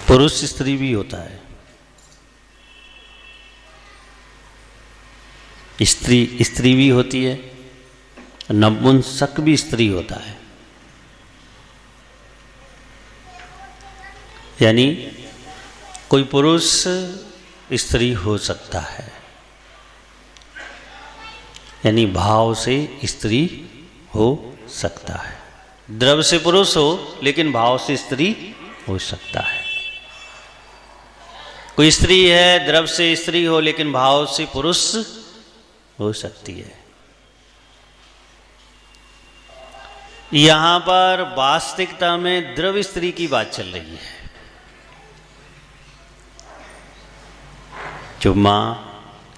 पुरुष स्त्री भी होता है, स्त्री स्त्री भी होती है, नपुंसक भी स्त्री होता है। यानी कोई पुरुष स्त्री हो सकता है, यानी भाव से स्त्री हो सकता है। द्रव्य से पुरुष हो लेकिन भाव से स्त्री हो सकता है। कोई स्त्री है, द्रव्य से स्त्री हो लेकिन भाव से पुरुष हो सकती है। यहां पर वास्तविकता में द्रव्य स्त्री की बात चल रही है, जो मां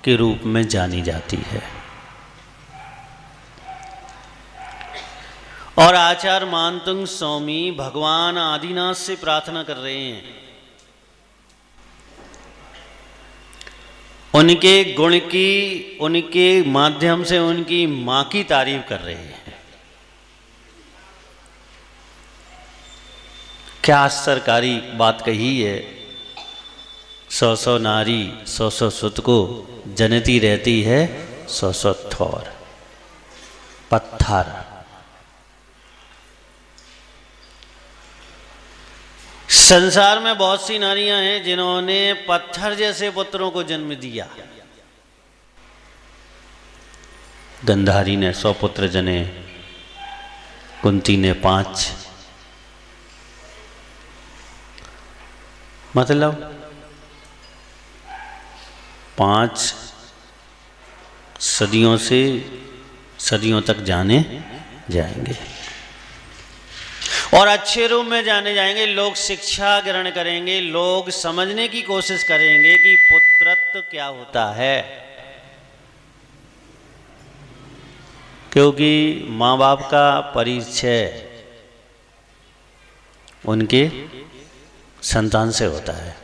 के रूप में जानी जाती है। और आचार्य मानतुंग स्वामी भगवान आदिनाथ से प्रार्थना कर रहे हैं, उनके गुण की, उनके माध्यम से उनकी मां की तारीफ कर रहे हैं। क्या आश्चर्यकारी बात कही है, 100 नारी 100 सुत को जनती रहती है 100 थोर पत्थर। संसार में बहुत सी नारियां हैं जिन्होंने पत्थर जैसे पुत्रों को जन्म दिया। गंधारी ने 100 पुत्र जने, कुंती ने 5। मतलब 5 सदियों से सदियों तक जाने जाएंगे और अच्छे रूप में जाने जाएंगे। लोग शिक्षा ग्रहण करेंगे, लोग समझने की कोशिश करेंगे कि पुत्रत्व क्या होता है, क्योंकि माँ बाप का परिचय उनके संतान से होता है।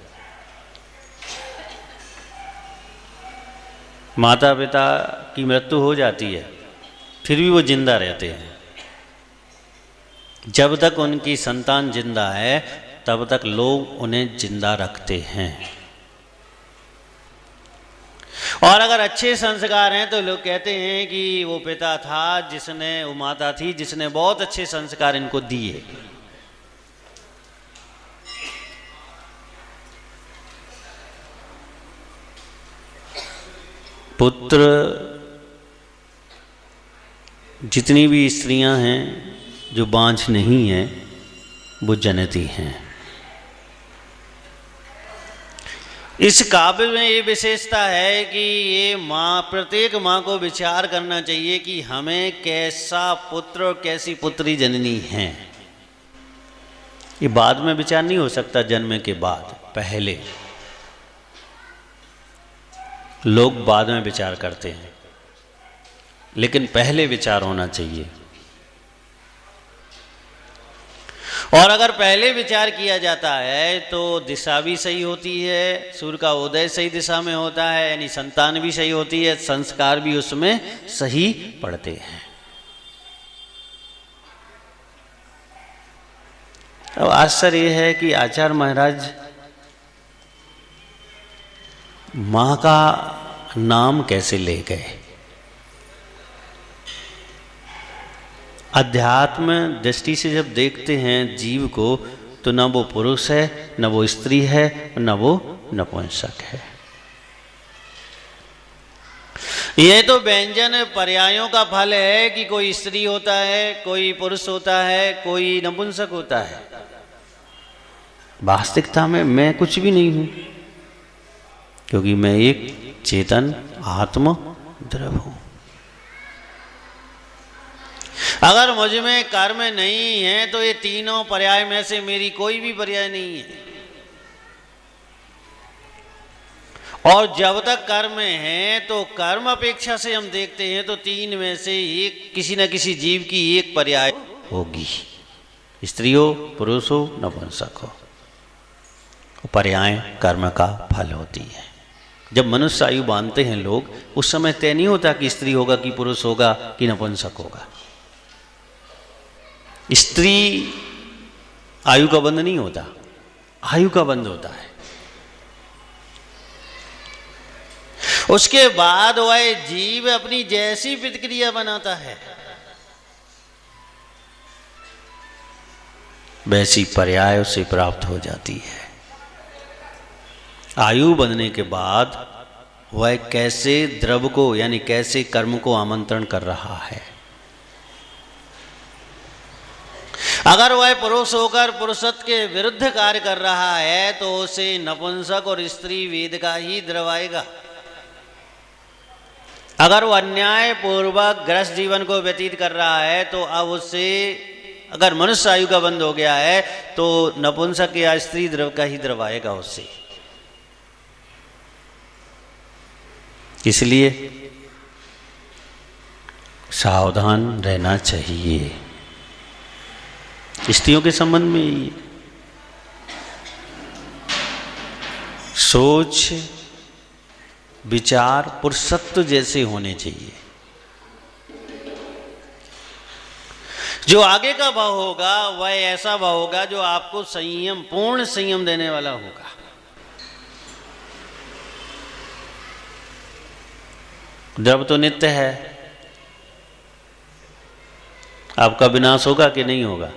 माता पिता की मृत्यु हो जाती है, फिर भी वो जिंदा रहते हैं। जब तक उनकी संतान जिंदा है तब तक लोग उन्हें जिंदा रखते हैं। और अगर अच्छे संस्कार हैं तो लोग कहते हैं कि वो पिता था जिसने, वो माता थी जिसने बहुत अच्छे संस्कार इनको दिए। पुत्र, जितनी भी स्त्रियां हैं जो बांझ नहीं है वो जनती हैं। इस काव्य में ये विशेषता है कि ये माँ, प्रत्येक माँ को विचार करना चाहिए कि हमें कैसा पुत्र और कैसी पुत्री जननी है। ये बाद में विचार नहीं हो सकता, जन्म के बाद। पहले लोग बाद में विचार करते हैं, लेकिन पहले विचार होना चाहिए। और अगर पहले विचार किया जाता है तो दिशा भी सही होती है, सूर्य का उदय सही दिशा में होता है, यानी संतान भी सही होती है, संस्कार भी उसमें सही पड़ते हैं। अब आश्चर्य यह है कि आचार्य महाराज मां का नाम कैसे ले गए। अध्यात्म दृष्टि से जब देखते हैं जीव को तो न वो पुरुष है, न वो स्त्री है, न वो नपुंसक है। यह तो व्यंजन पर्यायों का फल है कि कोई स्त्री होता है, कोई पुरुष होता है, कोई नपुंसक होता है। वास्तविकता में मैं कुछ भी नहीं हूं, क्योंकि मैं एक चेतन आत्म द्रव हूं। अगर मुझ में कर्म नहीं है तो ये तीनों पर्याय में से मेरी कोई भी पर्याय नहीं है। और जब तक कर्म है तो कर्म अपेक्षा से हम देखते हैं तो 3 में से एक, किसी न किसी जीव की एक पर्याय होगी। स्त्री हो, पुरुष हो, नपुंसक हो। पर्याय कर्म का फल होती है। जब मनुष्य आयु बांधते हैं लोग, उस समय तय नहीं होता कि स्त्री होगा कि पुरुष होगा कि नपुंसक होगा। स्त्री आयु का बंध नहीं होता, आयु का बंध होता है। उसके बाद वह जीव अपनी जैसी प्रतिक्रिया बनाता है वैसी पर्याय उसे प्राप्त हो जाती है। आयु बंधने के बाद वह कैसे द्रव्य को यानी कैसे कर्म को आमंत्रण कर रहा है। अगर वह पुरुष होकर पुरुषत्व के विरुद्ध कार्य कर रहा है तो उसे नपुंसक और स्त्री वेद का ही द्रवाएगा। अगर वो अन्याय पूर्वक ग्रस्त जीवन को व्यतीत कर रहा है तो अब उससे अगर मनुष्य आयु का बंध हो गया है तो नपुंसक या स्त्री द्रव का ही द्रवाएगा उससे। इसलिए सावधान रहना चाहिए। स्त्रियों के संबंध में ही सोच विचार पुरुषत्व जैसे होने चाहिए। जो आगे का भाव होगा वह ऐसा भाव होगा जो आपको संयम, पूर्ण संयम देने वाला होगा। द्रव्य तो नित्य है, आपका विनाश होगा कि नहीं होगा?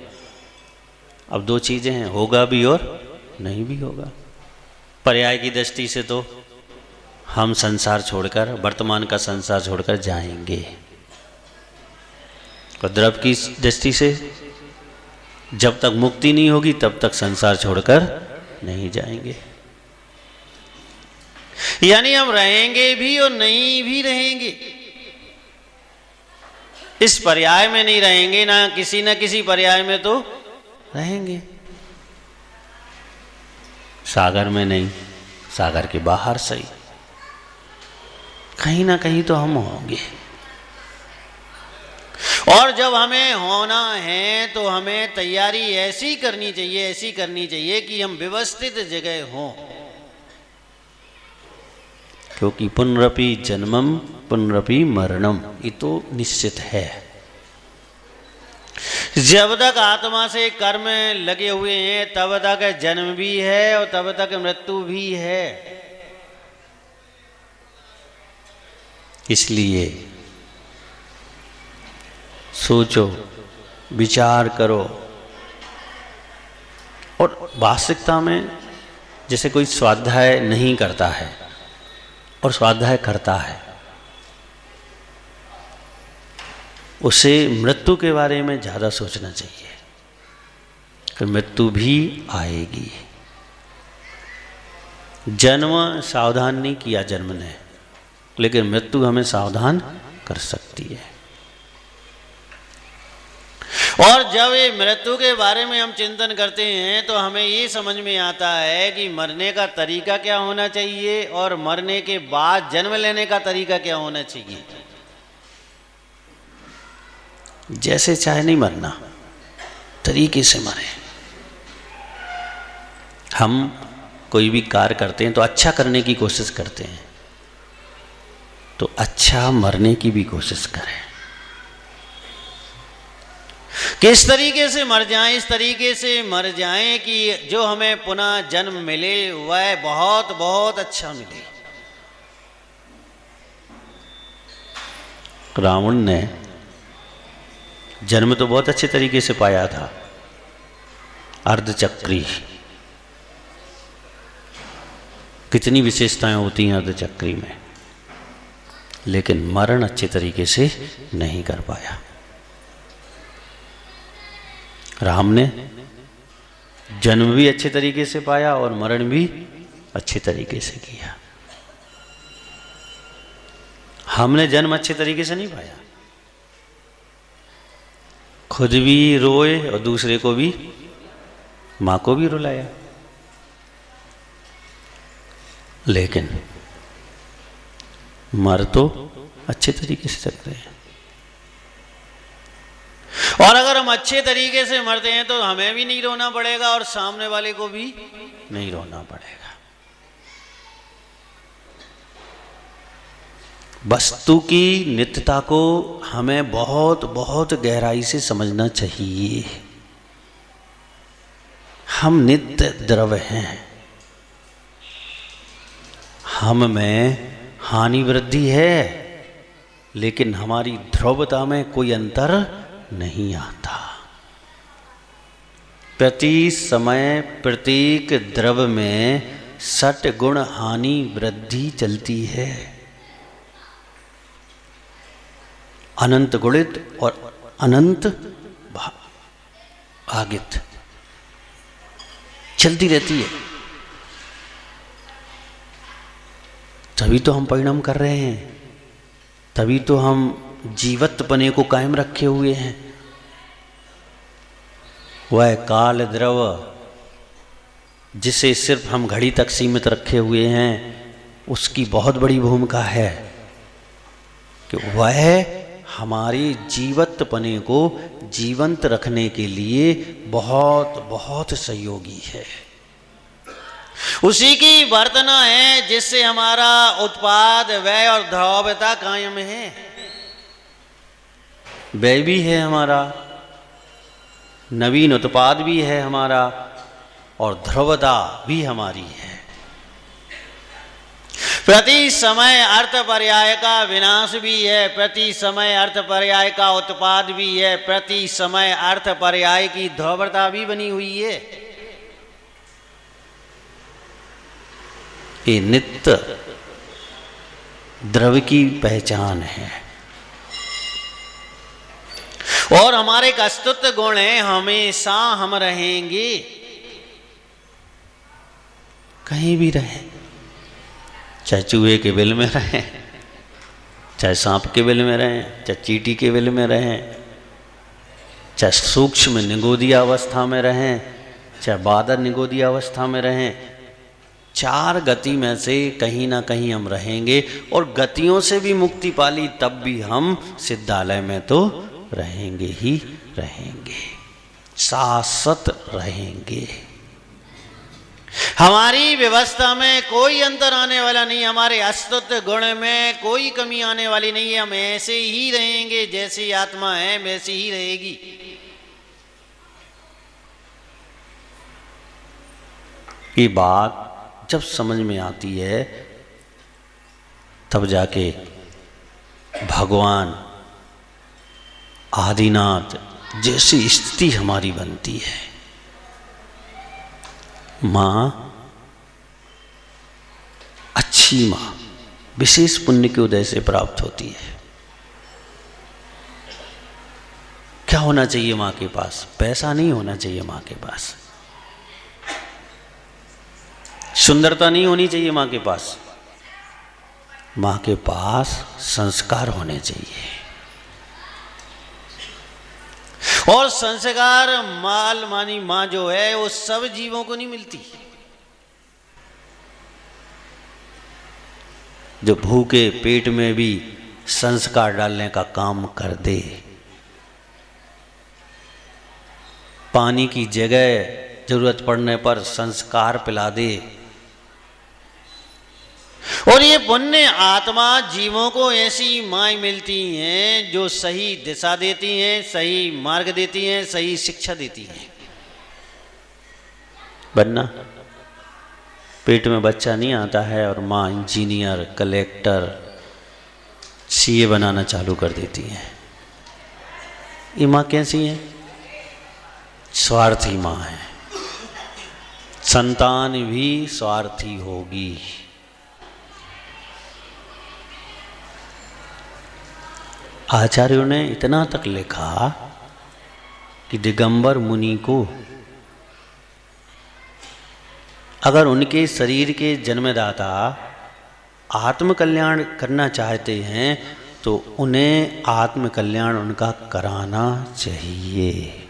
अब दो चीजें हैं, होगा भी और नहीं भी होगा। पर्याय की दृष्टि से तो हम संसार छोड़कर, वर्तमान का संसार छोड़कर जाएंगे, और द्रव्य की दृष्टि से जब तक मुक्ति नहीं होगी तब तक संसार छोड़कर नहीं जाएंगे। यानी हम रहेंगे भी और नहीं भी रहेंगे। इस पर्याय में नहीं रहेंगे, ना किसी पर्याय में तो रहेंगे। सागर में नहीं, सागर के बाहर सही, कहीं ना कहीं तो हम होंगे। और जब हमें होना है तो हमें तैयारी ऐसी करनी चाहिए कि हम व्यवस्थित जगह हों, क्योंकि पुनरपि जन्मम पुनरपि मरणम ये तो निश्चित है। जब तक आत्मा से कर्म लगे हुए हैं तब तक जन्म भी है और तब तक मृत्यु भी है। इसलिए सोचो, विचार करो। और वास्तविकता में जैसे कोई स्वाध्याय नहीं करता है और स्वाध्याय करता है, उसे मृत्यु के बारे में ज़्यादा सोचना चाहिए कि मृत्यु भी आएगी। जन्म सावधान नहीं किया जन्म ने, लेकिन मृत्यु हमें सावधान कर सकती है। और जब ये मृत्यु के बारे में हम चिंतन करते हैं तो हमें ये समझ में आता है कि मरने का तरीका क्या होना चाहिए और मरने के बाद जन्म लेने का तरीका क्या होना चाहिए। जैसे चाहे नहीं मरना, तरीके से मरे। हम कोई भी कार्य करते हैं तो अच्छा करने की कोशिश करते हैं, तो अच्छा मरने की भी कोशिश करें। किस तरीके से मर जाएं, इस तरीके से मर जाएं कि जो हमें पुनः जन्म मिले वह बहुत बहुत अच्छा मिले। रावण ने जन्म तो बहुत अच्छे तरीके से पाया था, अर्धचक्री। कितनी विशेषताएं होती हैं अर्धचक्री में, लेकिन मरण अच्छे तरीके से नहीं कर पाया। राम ने जन्म भी अच्छे तरीके से पाया और मरण भी अच्छे तरीके से किया। हमने जन्म अच्छे तरीके से नहीं पाया, खुद भी रोए और दूसरे को भी, मां को भी रुलाया, लेकिन मर तो अच्छे तरीके से सकते हैं। और अगर हम अच्छे तरीके से मरते हैं तो हमें भी नहीं रोना पड़ेगा और सामने वाले को भी नहीं रोना पड़ेगा। वस्तु की नित्यता को हमें बहुत बहुत गहराई से समझना चाहिए। हम नित्य द्रव हैं, हम में हानि वृद्धि है, लेकिन हमारी ध्रुवता में कोई अंतर नहीं आता। प्रति समय प्रत्येक द्रव में सट गुण हानि वृद्धि चलती है। अनंत गुणित और अनंत भागित चलती रहती है। तभी तो हम परिणाम कर रहे हैं, तभी तो हम जीवत्वपने को कायम रखे हुए हैं। वह काल द्रव जिसे सिर्फ हम घड़ी तक सीमित रखे हुए हैं, उसकी बहुत बड़ी भूमिका है कि वह हमारे जीवत्वपने को जीवंत रखने के लिए बहुत बहुत सहयोगी है। उसी की वर्तना है जिससे हमारा उत्पाद व्यय और ध्रुवता कायम है। व्यय भी है हमारा, नवीन उत्पाद भी है हमारा, और ध्रुवता भी हमारी है। प्रति समय अर्थ पर्याय का विनाश भी है, प्रति समय अर्थ पर्याय का उत्पाद भी है, प्रति समय अर्थ पर्याय की ध्रुवता भी बनी हुई है। ये नित्य द्रव्य की पहचान है। और हमारे एक अस्तित्व गुण है, हमेशा हम रहेंगे, कहीं भी रहें, चाहे चूहे के बिल में रहें, चाहे सांप के बिल में रहें, चाहे चींटी के बिल में रहें, चाहे सूक्ष्म निगोदी अवस्था में रहें, चाहे बादर निगोदी अवस्था में रहें, चार गति में से कहीं ना कहीं हम रहेंगे। और गतियों से भी मुक्ति पाली तब भी हम सिद्धालय में तो रहेंगे ही रहेंगे, शाश्वत रहेंगे। हमारी व्यवस्था में कोई अंतर आने वाला नहीं, हमारे अस्तित्व गुण में कोई कमी आने वाली नहीं है। हम ऐसे ही रहेंगे, जैसी आत्मा है वैसी ही रहेगी। ये बात जब समझ में आती है तब जाके भगवान आदिनाथ जैसी स्थिति हमारी बनती है। माँ अच्छी माँ विशेष पुण्य के उदय से प्राप्त होती है। क्या होना चाहिए माँ के पास? पैसा नहीं होना चाहिए माँ के पास, सुंदरता नहीं होनी चाहिए माँ के पास, माँ के पास संस्कार होने चाहिए। और संस्कार माल मानी माँ जो है वो सब जीवों को नहीं मिलती। जो भूखे पेट में भी संस्कार डालने का काम कर दे, पानी की जगह जरूरत पड़ने पर संस्कार पिला दे, और ये पुण्य आत्मा जीवों को ऐसी माँ मिलती हैं जो सही दिशा देती हैं, सही मार्ग देती हैं, सही शिक्षा देती हैं। वरना पेट में बच्चा नहीं आता है और माँ इंजीनियर, कलेक्टर, सीए बनाना चालू कर देती है। ये माँ कैसी है? स्वार्थी माँ है। संतान भी स्वार्थी होगी। आचार्यों ने इतना तक लिखा कि दिगंबर मुनि को अगर उनके शरीर के जन्मदाता आत्मकल्याण करना चाहते हैं तो उन्हें आत्मकल्याण उनका कराना चाहिए।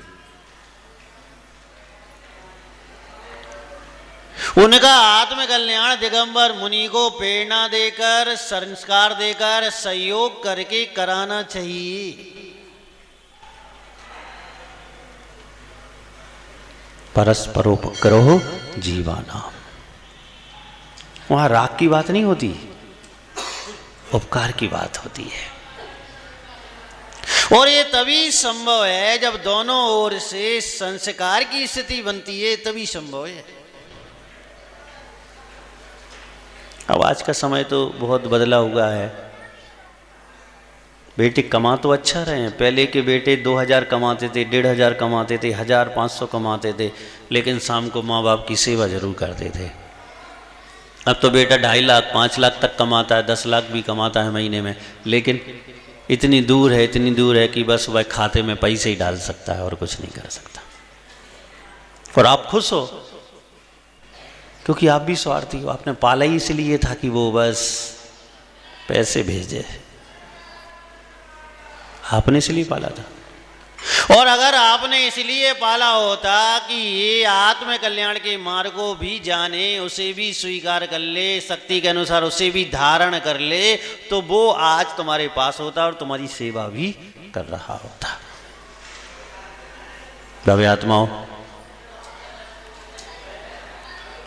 उनका आत्मकल्याण दिगंबर मुनि को प्रेरणा देकर, संस्कार देकर, सहयोग करके कराना चाहिए। परस्परोपकरो जीवानाम। वहां राग की बात नहीं होती, उपकार की बात होती है। और ये तभी संभव है जब दोनों ओर से संस्कार की स्थिति बनती है, तभी संभव है। अब आज का समय तो बहुत बदला हुआ है। बेटे कमा तो अच्छा रहे हैं, पहले के बेटे 2000 कमाते थे, 1500 कमाते थे, 1500 कमाते थे, लेकिन शाम को माँ बाप की सेवा जरूर करते थे। अब तो बेटा 2.5 लाख 5 लाख तक कमाता है, 10 लाख भी कमाता है महीने में, लेकिन इतनी दूर है कि बस वह खाते में पैसे ही डाल सकता है और कुछ नहीं कर सकता। और आप खुश हो क्योंकि आप भी स्वार्थी हो, आपने पाला ही इसलिए था कि वो बस पैसे भेजे, आपने इसलिए पाला था। और अगर आपने इसलिए पाला होता कि ये आत्म कल्याण के मार्ग को भी जाने, उसे भी स्वीकार कर ले, शक्ति के अनुसार उसे भी धारण कर ले, तो वो आज तुम्हारे पास होता और तुम्हारी सेवा भी कर रहा होता। भव्य आत्माओं,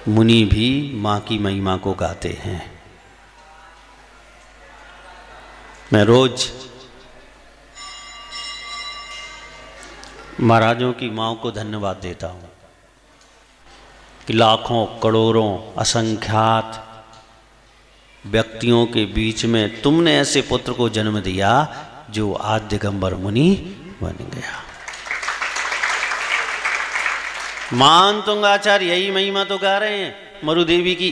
मुनि भी मां की महिमा को गाते हैं। मैं रोज महाराजों की माँ को धन्यवाद देता हूँ कि लाखों करोड़ों असंख्यात व्यक्तियों के बीच में तुमने ऐसे पुत्र को जन्म दिया जो आज दिगंबर मुनि बन गया। मान तुंगाचार्य यही महिमा तो गा रहे हैं मरुदेवी की।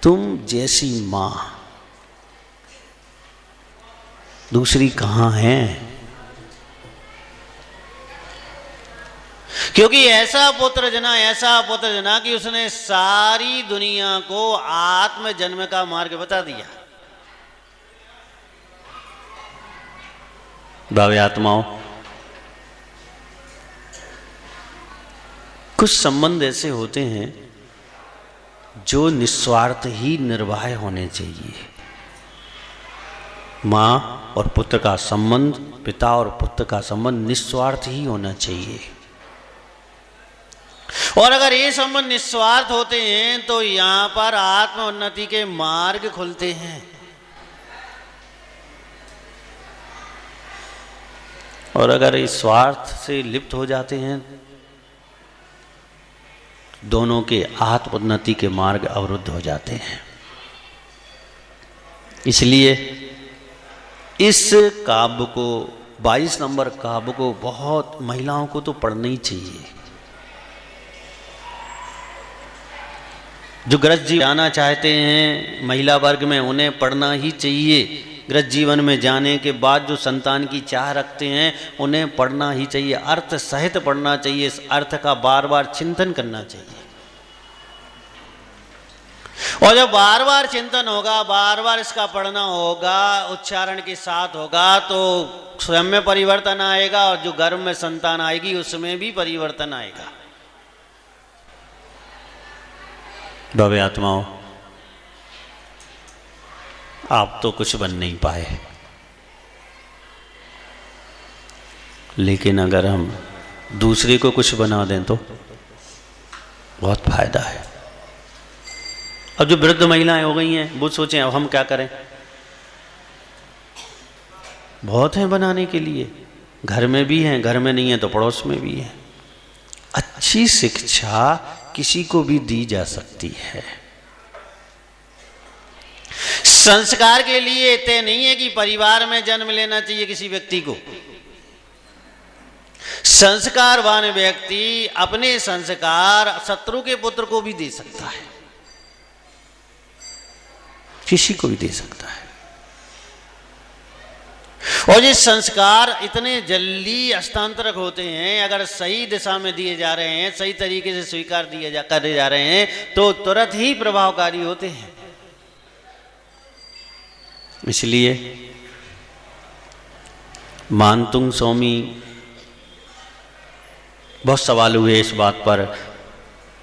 तुम जैसी मां दूसरी कहां है, क्योंकि ऐसा पुत्र जना कि उसने सारी दुनिया को आत्म जन्म का मार्ग बता दिया। भावी आत्माओं, कुछ संबंध ऐसे होते हैं जो निस्वार्थ ही निर्वाह होने चाहिए। मां और पुत्र का संबंध, पिता और पुत्र का संबंध निस्वार्थ ही होना चाहिए। और अगर ये संबंध निस्वार्थ होते हैं तो यहां पर आत्म उन्नति के मार्ग खुलते हैं। और अगर इस स्वार्थ से लिप्त हो जाते हैं, दोनों के आत्म उन्नति के मार्ग अवरुद्ध हो जाते हैं। इसलिए इस काव्य को, 22 नंबर काव्य को बहुत महिलाओं को तो पढ़ना ही चाहिए। जो गृहस्थ जीवन जाना चाहते हैं महिला वर्ग में, उन्हें पढ़ना ही चाहिए। गृहस्थ जीवन में जाने के बाद जो संतान की चाह रखते हैं उन्हें पढ़ना ही चाहिए, अर्थ सहित पढ़ना चाहिए, इस अर्थ का बार बार चिंतन करना चाहिए। और जब बार बार चिंतन होगा, बार बार इसका पढ़ना होगा, उच्चारण के साथ होगा, तो स्वयं में परिवर्तन आएगा और जो गर्भ में संतान आएगी उसमें भी परिवर्तन आएगा। भव्य आत्माओं, आप तो कुछ बन नहीं पाए, लेकिन अगर हम दूसरे को कुछ बना दें तो बहुत फायदा है। अब जो वृद्ध महिलाएं हो गई हैं वो सोचें अब हम क्या करें। बहुत हैं बनाने के लिए, घर में भी हैं, घर में नहीं है तो पड़ोस में भी है। अच्छी शिक्षा किसी को भी दी जा सकती है। संस्कार के लिए तय नहीं है कि परिवार में जन्म लेना चाहिए किसी व्यक्ति को। संस्कारवान व्यक्ति अपने संस्कार शत्रु के पुत्र को भी दे सकता है, किसी को भी दे सकता है। और ये संस्कार इतने जल्दी हस्तांतरक होते हैं, अगर सही दिशा में दिए जा रहे हैं, सही तरीके से स्वीकार करे जा रहे हैं तो तुरंत ही प्रभावकारी होते हैं। इसलिए मानतुंग स्वामी, बहुत सवाल हुए इस बात पर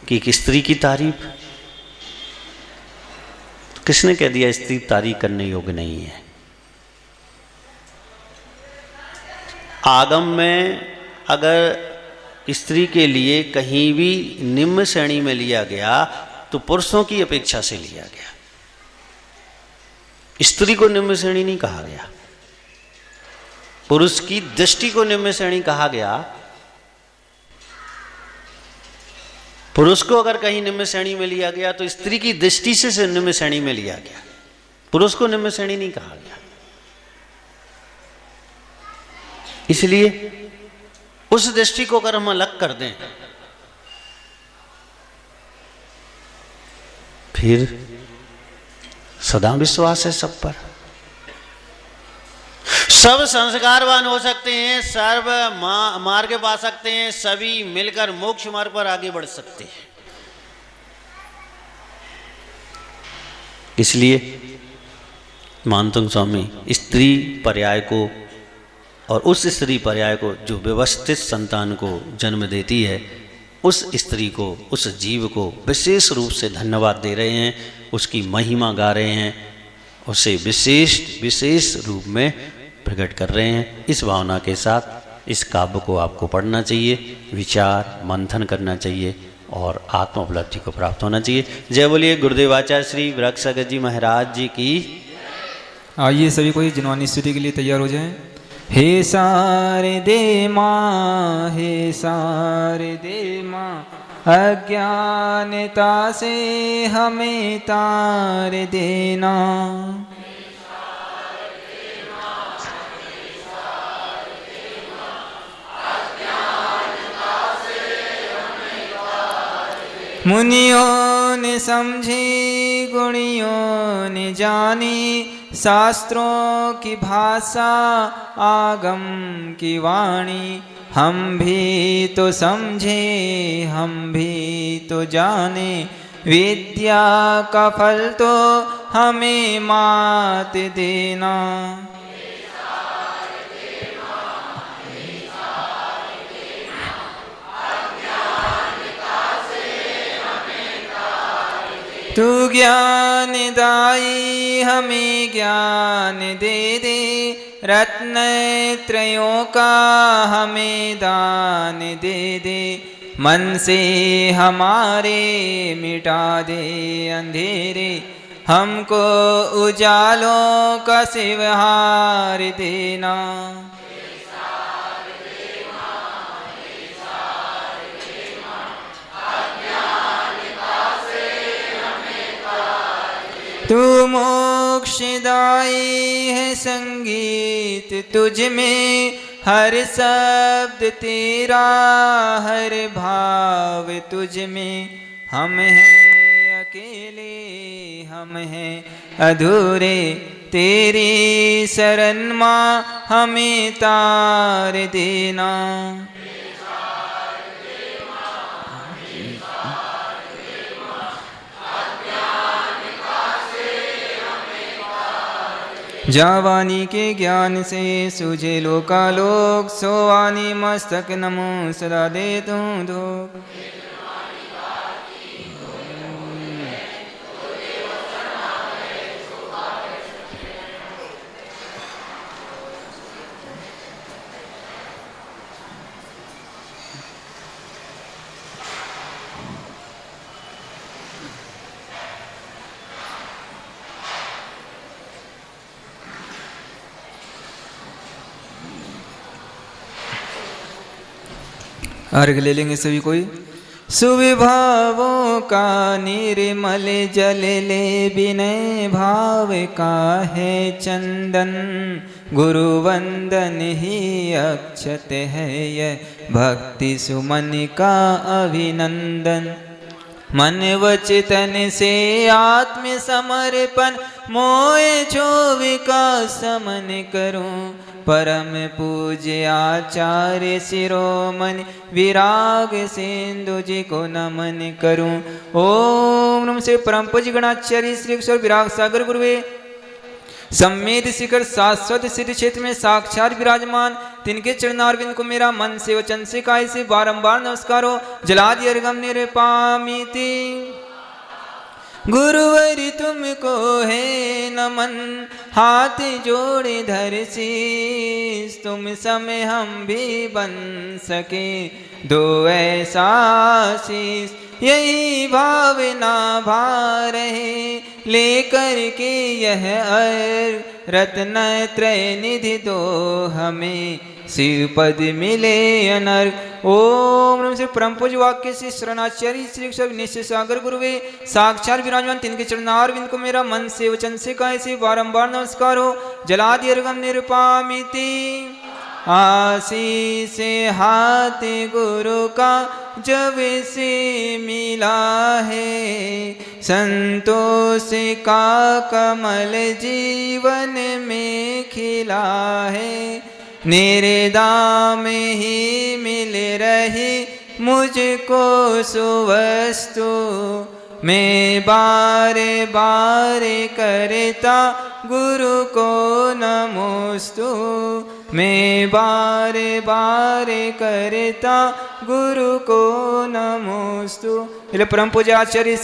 कि एक स्त्री की तारीफ, किसने कह दिया स्त्री तारीफ करने योग्य नहीं है। आगम में अगर स्त्री के लिए कहीं भी निम्न श्रेणी में लिया गया तो पुरुषों की अपेक्षा से लिया गया, स्त्री को निम्न श्रेणी नहीं कहा गया। पुरुष की दृष्टि को निम्न श्रेणी कहा गया। पुरुष को अगर कहीं निम्न श्रेणी में लिया गया तो स्त्री की दृष्टि से निम्न श्रेणी में लिया गया, पुरुष को निम्न श्रेणी नहीं कहा गया। इसलिए उस दृष्टि को अगर हम अलग कर दें फिर सदा विश्वास है सब पर, सब संस्कारवान हो सकते हैं, सर्व मार्ग पा सकते हैं, सभी मिलकर मोक्ष मार्ग पर आगे बढ़ सकते हैं। इसलिए मानतुंग स्वामी स्त्री पर्याय को और उस स्त्री पर्याय को जो व्यवस्थित संतान को जन्म देती है, उस स्त्री को, उस जीव को विशेष रूप से धन्यवाद दे रहे हैं, उसकी महिमा गा रहे हैं, उसे विशेष रूप में प्रकट कर रहे हैं। इस भावना के साथ इस काव्य को आपको पढ़ना चाहिए, विचार मंथन करना चाहिए और आत्म उपलब्धि को प्राप्त होना चाहिए। जय बोलिए गुरुदेवाचार्य श्री वृक्षगत जी महाराज जी की। आइए सभी कोई जिनवानी स्तुति के लिए तैयार हो जाएं। हे शारदे माँ, हे शारदे माँ, अज्ञानता से हमें तार देना। मुनियों ने समझी, गुणियों ने जानी, शास्त्रों की भाषा, आगम की वाणी। हम भी तो समझे, हम भी तो जाने, विद्या का फल तो हमें मात देना। तू ज्ञान दाई हमें ज्ञान दे दे, रत्न त्रयों का हमें दान दे दे। मन से हमारे मिटा दे अंधेरे, हमको उजालों का शिवहार देना। तू मोक्षदायी है संगीत तुझ में, हर शब्द तेरा, हर भाव तुझ में। हम हैं अकेले, हम हैं अधूरे, तेरी शरण माँ हमें तार देना। जावानी के ज्ञान से सूझे लोकालोक, सोवानी मस्तक नमो सदा दे तू धोख। अर्घ ले लेंगे सभी कोई। सुविभावों का निर्मल जल ले, विनय भाव का है चंदन। गुरु वंदन ही अक्षत है यह, भक्ति सुमन का अभिनंदन। मन वचन से आत्म समर्पण, मोए जो विकास समन करूं। परम पूज्य आचार्य शिरोमणि, विराग सिंधु जी को नमन करूं। ओम नमः शिवाय। परम पूज्य गणाचार्य श्री ईश्वर विराग सागर गुरुवे, सम्मेद शिखर शाश्वत सिद्ध क्षेत्र में साक्षात विराजमान, तिनके चरणारविंद को मेरा मन से वचन से काय से बारंबार नमस्कार हो। जलादि अर्घम निरपामिति, गुरुवरि तुमको है नमन। हाथ जोड़े धर शीस, तुम समय हम भी बन सके दो ऐसा शीस। यही भावना भा रहे लेकर के यह रत्न त्रय निधि दो हमें, शिव पद मिले अनर्घ। ओम नमः शिवाय। परम पूज्य वाक्य से शरणाचार्य श्री निश्चय सागर गुरुवे साक्षात विराजमान तिनके चरणारविंद को मेरा मन से वचन से काय से बारंबार नमस्कार हो। जलादि अर्घम निरुपामिति आशीष हाथ गुरु का जब से मिला है, संतोष का कमल जीवन में खिला है। निर्दाम ही मिल रही मुझको सुवस्तु, मैं बार बार करता गुरु को नमोस्तु, मैं बार बार करता गुरु को नमोस्तु। परम पूज्य आचार्य